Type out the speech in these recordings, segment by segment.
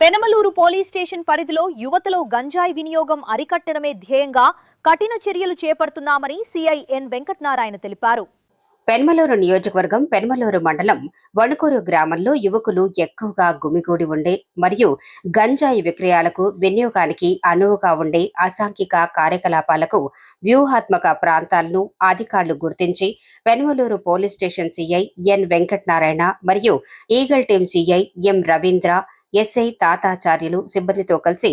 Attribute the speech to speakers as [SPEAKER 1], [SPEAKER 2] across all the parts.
[SPEAKER 1] Penamaluru police station పరిధిలో యువతలో గంజాయి వినియోగం అరికట్టడమే ధ్యేయంగా కఠిన చర్యలు చేపడుతున్నామని సీఐ ఎన్ వెంకటనారాయణ తెలిపారు.
[SPEAKER 2] పెనమలూరు నియోజకవర్గం పెనమలూరు మండలం వణుకూరు గ్రామంలో యువకులు ఎక్కువగా గుమిగూడి ఉండే మరియు గంజాయి విక్రయాలకు వినియోగానికి అనువుగా ఉండే అసాంఘిక కార్యకలాపాలకు వ్యూహాత్మక ప్రాంతాలను అధికారులు గుర్తించి పెనమలూరు పోలీస్ స్టేషన్ సీఐ ఎన్ వెంకటనారాయణ మరియు ఈగల్ టీం సీఐ ఎం రవీంద్ర, ఎస్ఐ తాతాచార్యులు సిబ్బందితో కలిసి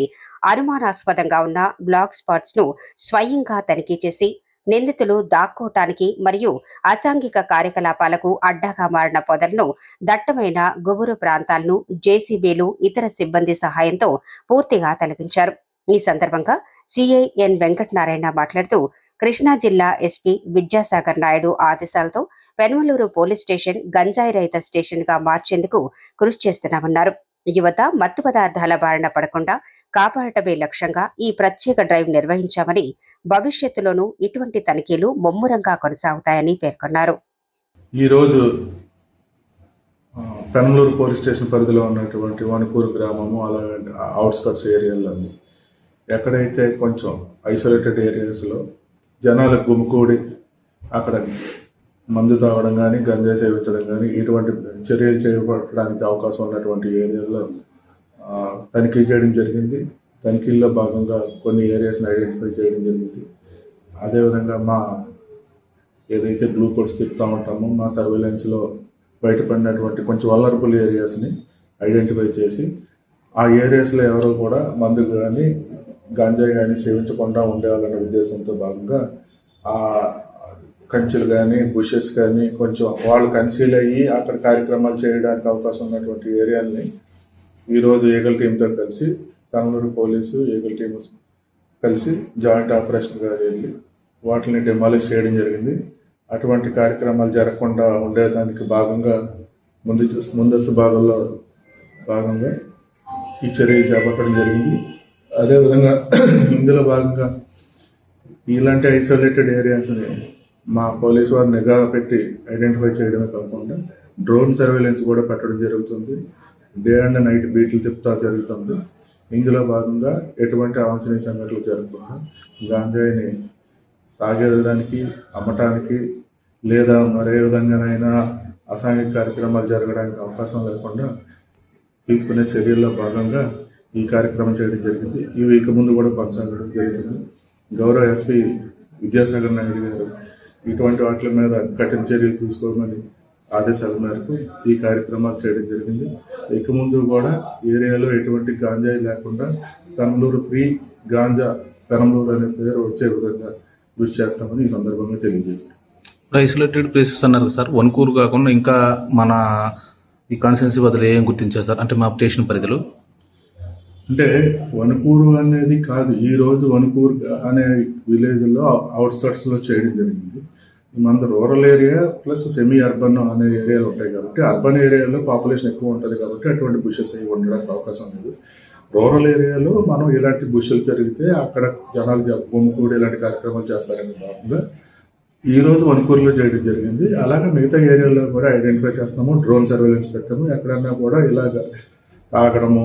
[SPEAKER 2] అనుమానాస్పదంగా ఉన్న బ్లాక్ స్పాట్స్ ను స్వయంగా తనిఖీ చేసి నిందితులు దాక్కోటానికి మరియు అసాంఘిక కార్యకలాపాలకు అడ్డాగా మారిన పొదలను, దట్టమైన గుబురు ప్రాంతాలను జేసీబీలు, ఇతర సిబ్బంది సహాయంతో పూర్తిగా తొలగించారు. ఈ సందర్భంగా సీఐ ఎన్ వెంకటనారాయణ మాట్లాడుతూ, కృష్ణా జిల్లా ఎస్పీ విద్యాసాగర్ నాయుడు ఆదేశాలతో పెనమలూరు పోలీస్ స్టేషన్ గంజాయి రహిత స్టేషన్ గా మార్చేందుకు కృషి చేస్తున్నామన్నారు. యువత మత్తు పదార్థాల బారిన పడకుండా కాపాడటమే లక్ష్యంగా ఈ ప్రత్యేక డ్రైవ్ నిర్వహించామని, భవిష్యత్తులోనూ ఇటువంటి తనిఖీలు ముమ్మరంగా కొనసాగుతాయని పేర్కొన్నారు.
[SPEAKER 3] ఈరోజు పెనమలూరు పోలీస్ స్టేషన్ పరిధిలో ఉన్నటువంటి వణుకూరు గ్రామము, అలాగే అవుట్స్కట్స్ ఏరియాలో ఎక్కడైతే కొంచెం ఐసోలేటెడ్ ఏరియాస్లో జనాలు గుమికూడి అక్కడ మందు తాగడం కానీ, గంజాయి సేవించడం కానీ ఇటువంటి చర్యలు చేపట్టడానికి అవకాశం ఉన్నటువంటి ఏరియాల్లో తనిఖీ చేయడం జరిగింది. తనిఖీల్లో భాగంగా కొన్ని ఏరియాస్ని ఐడెంటిఫై చేయడం జరిగింది. అదేవిధంగా మా ఏదైతే బ్లూ కోడ్స్ తిప్పుతూ ఉంటామో మా సర్వేలెన్స్లో బయటపడినటువంటి కొంచెం వల్నరబుల్ ఏరియాస్ని ఐడెంటిఫై చేసి ఆ ఏరియాస్లో ఎవరో కూడా మందు కానీ గంజాయి కానీ సేవించకుండా ఉండేవాళ్ళన్న ఉద్దేశంతో భాగంగా ఆ కంచెలు కానీ, బుషెస్ కానీ కొంచెం వాళ్ళు కన్సీల్ అయ్యి అక్కడ కార్యక్రమాలు చేయడానికి అవకాశం ఉన్నటువంటి ఏరియాలని ఈరోజు ఈగల్ టీంతో కలిసి పెనమలూరు పోలీసు ఈగల్ టీం కలిసి జాయింట్ ఆపరేషన్గా వెళ్ళి వాటిని డెమాలిష్ చేయడం జరిగింది. అటువంటి కార్యక్రమాలు జరగకుండా ఉండేదానికి భాగంగా ముందస్తు భాగంగా ఈ చర్యలు చేపట్టడం జరిగింది. అదేవిధంగా ఇందులో భాగంగా ఇలాంటి ఐసోలేటెడ్ ఏరియాస్ని మా పోలీసు వారు నిఘా పెట్టి ఐడెంటిఫై చేయడమే కాకుండా డ్రోన్ సర్వేలెన్స్ కూడా పెట్టడం జరుగుతుంది. డే అండ్ నైట్ బీట్లు తిప్పుతా జరుగుతుంది. ఇందులో భాగంగా ఎటువంటి అవాంఛనీయ సంఘటనలు జరగకుండా గాంజాయిని తాగేదానికి, అమ్మటానికి లేదా మరే విధంగానైనా అసాంఘిక కార్యక్రమాలు జరగడానికి అవకాశం లేకుండా తీసుకునే చర్యల్లో భాగంగా ఈ కార్యక్రమం చేయడం జరిగింది. ఇవి ఇక ముందు కూడా కొనసాగడం జరుగుతుంది. గౌరవ ఎస్పీ విద్యాసాగర్ నాయుడు గారు ఇటువంటి వాటి మీద కఠిన చర్యలు తీసుకోమని ఆదేశాల మేరకు ఈ కార్యక్రమాలు చేయడం జరిగింది. ఇక ముందు కూడా ఏరియాలో ఎటువంటి గాంజాయి లేకుండా పెనమలూరు ఫ్రీ గాంజా పెనమలూరు అనే పేరు వచ్చే విధంగా కృషి చేస్తామని ఈ సందర్భంగా తెలియజేస్తాం.
[SPEAKER 4] ఐసోలేటెడ్ ప్లేసెస్ అన్నారు సార్, వణుకూరు కాకుండా ఇంకా మన ఈ కాన్స్టిట్యున్సీ బదులు ఏం గుర్తించారు సార్? అంటే మా స్టేషన్ పరిధిలో
[SPEAKER 3] అంటే వణుకూరు అనేది కాదు, ఈరోజు వణుకూరు అనే విలేజ్లో అవుట్స్కట్స్లో చేయడం జరిగింది. మన rural area plus semi urban అనే ఏరియాలు ఉంటాయి కాబట్టి అర్బన్ ఏరియాలో పాపులేషన్ ఎక్కువ ఉంటుంది కాబట్టి అటువంటి బుషెస్ అవి ఉండడానికి అవకాశం లేదు. రూరల్ ఏరియాలో మనం ఇలాంటి బుషెలు పెరిగితే అక్కడ జనాలు గుమికూడి ఇలాంటి కార్యక్రమాలు చేస్తారనే భాగంగా ఈరోజు వణుకూరులో చేయడం జరిగింది. అలాగే మిగతా ఏరియాలో కూడా ఐడెంటిఫై చేస్తాము, డ్రోన్ సర్వేలెన్స్ పెట్టాము. ఎక్కడన్నా కూడా ఇలాగ తాగడము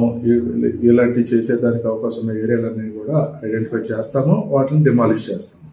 [SPEAKER 3] ఇలాంటివి చేసేదానికి అవకాశం ఉన్న ఏరియాలన్నీ కూడా ఐడెంటిఫై చేస్తాము, వాటిని డిమాలిష్ చేస్తాము.